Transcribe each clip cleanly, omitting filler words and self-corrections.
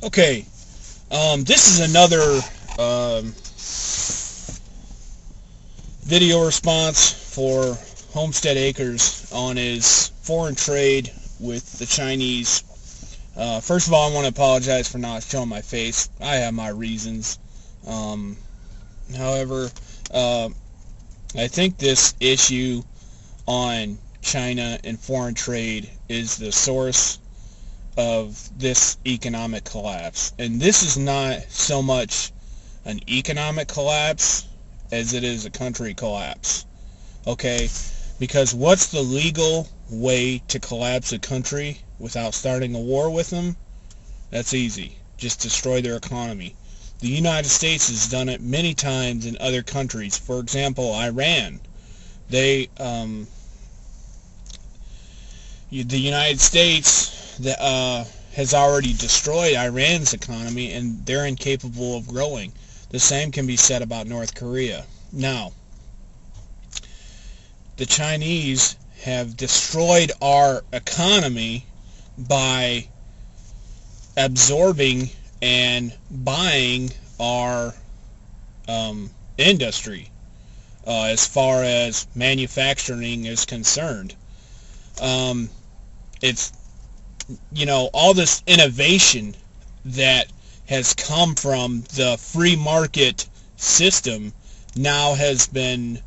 Okay, this is another video response for Homestead Acres on his foreign trade with the Chinese. First of all, I want to apologize for not showing my face. I have my reasons. However, I think this issue on China and foreign trade is the source of this economic collapse. And this is not so much an economic collapse as it is a country collapse. Okay? Because what's the legal way to collapse a country without starting a war with them? That's easy. Just destroy their economy. The United States has done it many times in other countries. For example, Iran. The United States has already destroyed Iran's economy, and they're incapable of growing. The same can be said about North Korea. Now, the Chinese have destroyed our economy by absorbing and buying our industry as far as manufacturing is concerned. It's, all this innovation that has come from the free market system now has been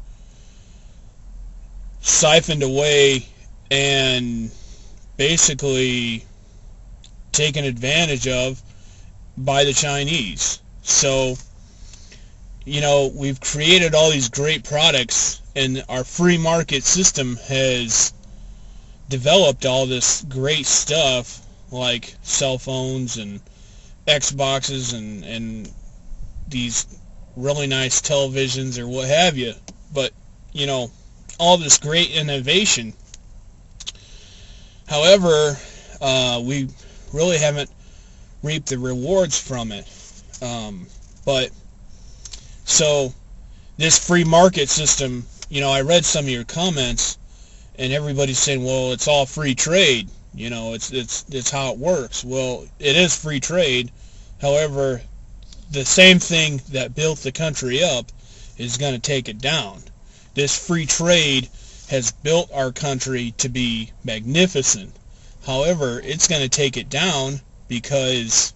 siphoned away and basically taken advantage of by the Chinese. So, we've created all these great products, and our free market system has developed all this great stuff like cell phones and Xboxes and these really nice televisions or what have you. But, all this great innovation. However, we really haven't reaped the rewards from it. So this free market system, I read some of your comments, and everybody's saying, well, it's all free trade. It's how it works. Well, it is free trade. However, the same thing that built the country up is going to take it down. This free trade has built our country to be magnificent. However, it's going to take it down because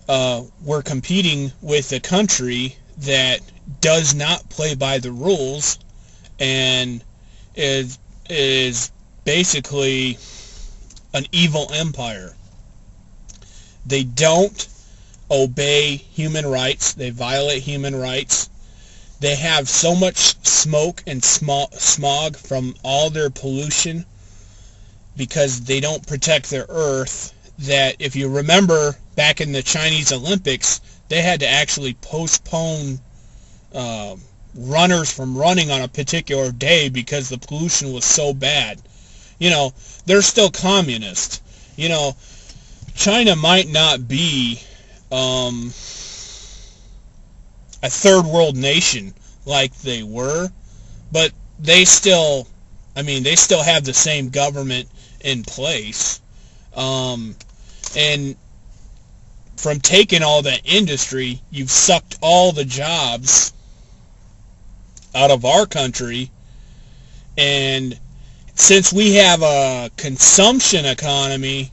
we're competing with a country that does not play by the rules and is basically an evil empire. They don't obey human rights. They violate human rights. They have so much smoke and smog from all their pollution because they don't protect their earth, that if you remember back in the Chinese Olympics, they had to actually postpone runners from running on a particular day because the pollution was so bad. They're still communist. China might not be a third world nation like they were, but they still have the same government in place. And from taking all that industry, you've sucked all the jobs out of our country. And since we have a consumption economy,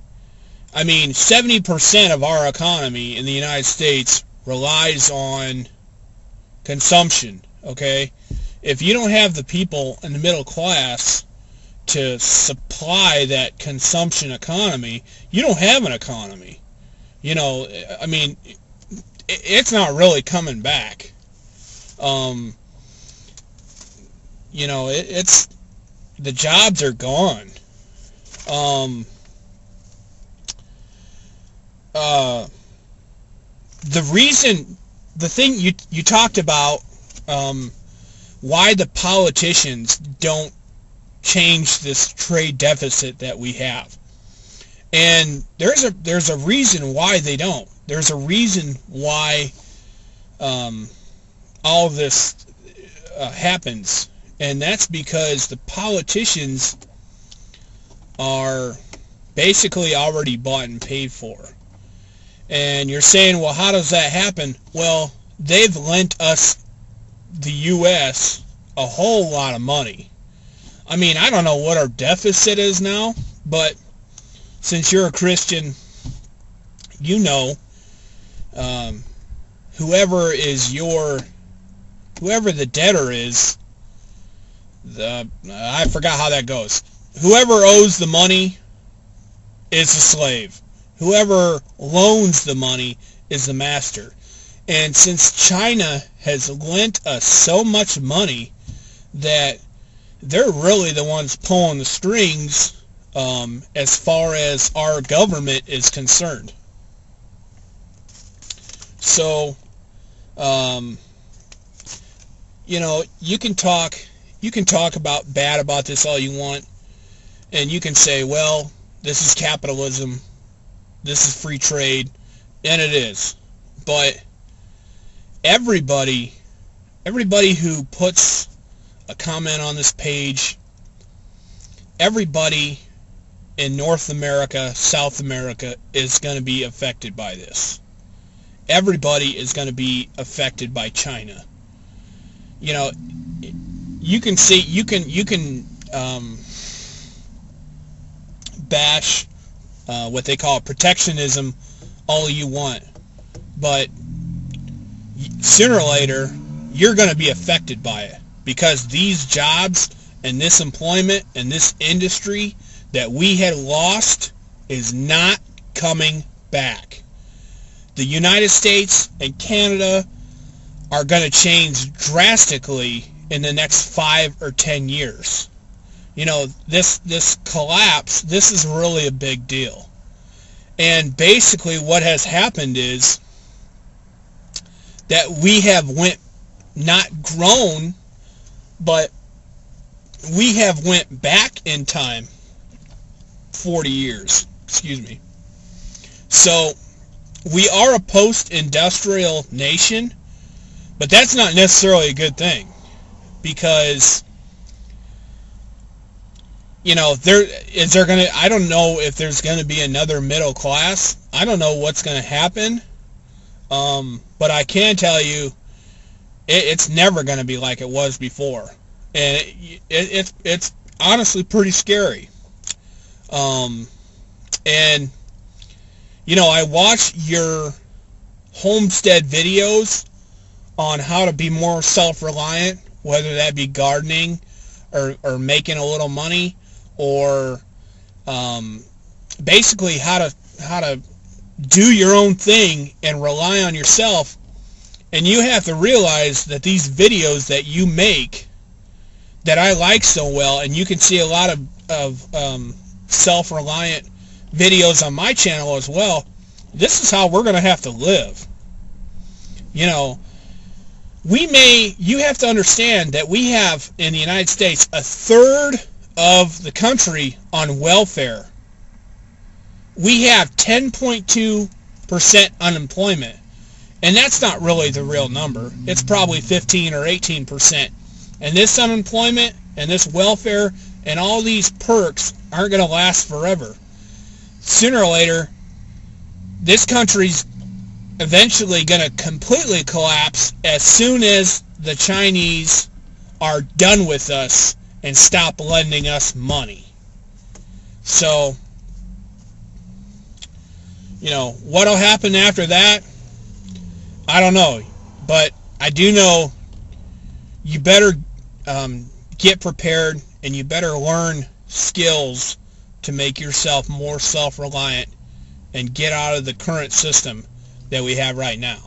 70% of our economy in the United States relies on consumption, okay? If you don't have the people in the middle class to supply that consumption economy, you don't have an economy. It's not really coming back. It's the jobs are gone. The thing you talked about, why the politicians don't change this trade deficit that we have. And there's a reason why they don't. There's a reason why all of this happens. And that's because the politicians are basically already bought and paid for. And you're saying, well, how does that happen? Well, they've lent us, the U.S., a whole lot of money. I mean, I don't know what our deficit is now, but since you're a Christian, you know, whoever the debtor is, I forgot how that goes. Whoever owes the money is the slave. Whoever loans the money is the master. And since China has lent us so much money that they're really the ones pulling the strings as far as our government is concerned. So, you know, you can talk bad about this all you want, and you can say, well, this is capitalism, this is free trade, and it is. But everybody who puts a comment on this page, everybody in North America, South America is going to be affected by this. Everybody is going to be affected by China. You know, you can see, you can bash what they call protectionism all you want, but sooner or later you're going to be affected by it, because these jobs and this employment and this industry that we had lost is not coming back. The United States and Canada are going to change drastically in the next 5 or 10 years. You know, this collapse, this is really a big deal. And basically what has happened is that we have not grown, but we have went back in time 40 years. Excuse me. So we are a post-industrial nation, but that's not necessarily a good thing, because, you know, I don't know if there's going to be another middle class. I don't know what's going to happen, but I can tell you it's never going to be like it was before, and it's honestly pretty scary. And you know, I watch your homestead videos on how to be more self-reliant, whether that be gardening or making a little money, or basically how to do your own thing and rely on yourself. And you have to realize that these videos that you make that I like so well, and you can see a lot of self-reliant videos on my channel as well, this is how we're going to have to live. You know, you have to understand that we have in the United States a third of the country on welfare. We have 10.2% unemployment, and that's not really the real number. It's probably 15 or 18%. And this unemployment and this welfare and all these perks aren't going to last forever. Sooner or later, this country's eventually going to completely collapse as soon as the Chinese are done with us and stop lending us money. So, you know, what'll happen after that, I don't know. But I do know you better get prepared, and you better learn skills to make yourself more self-reliant and get out of the current system that we have right now.